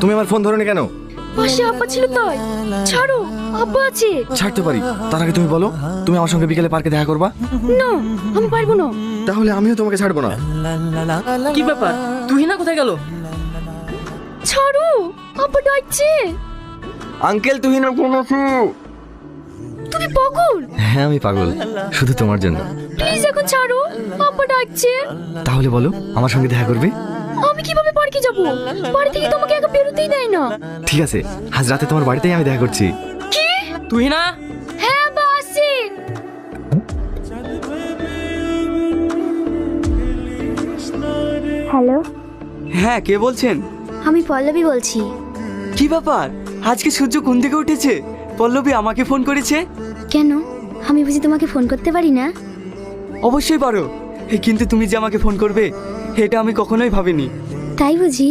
তুমি আমার ফোন ধরোনি কেন? পাশে আব্বা ছিল তাই। ছাড়ো, আব্বা আছে। ছাড়তে পারি, তার আগে তুমি বলো তুমি আমার সঙ্গে বিকেলে পার্কে দেখা করবা? না, আমি পারবো না। তাহলে আমিও তোমাকে ছাড়বো না। কি ব্যাপার, তুহিনা কোথায় গেল? ছাড়ো, আব্বা ডাকছে। আঙ্কেল তুহিনা ফোন আছে। তুমি পাগল? হ্যাঁ আমি পাগল, শুধু তোমার জন্য। প্লিজ এখন ছাড়ো, আব্বা ডাকছে। তাহলে বলো আমার সঙ্গে দেখা করবে? আমি কিভাবে পার্কে যাব? বাড়ি থেকে তোমাকে একা বেরোতেই দেয় না। ঠিক আছে, আজ রাতে তোমার বাড়িতেই আমি দেখা করছি। কি? তুহিনা, হ্যাঁ আব্বা, আসছি। হ্যালো, হ্যাঁ কে বলছেন? আমি পল্লবী বলছি। কি ব্যাপার, আজকে সূর্য কোন দিকে উঠেছে? পল্লবী আমাকে ফোন করেছে। কেন, আমি বুঝি তোমাকে ফোন করতে পারি না? অবশ্যই পারো, কিন্তু তুমি যে আমাকে ফোন করবে এটা আমি কখনোই ভাবিনি। তাই বুঝি?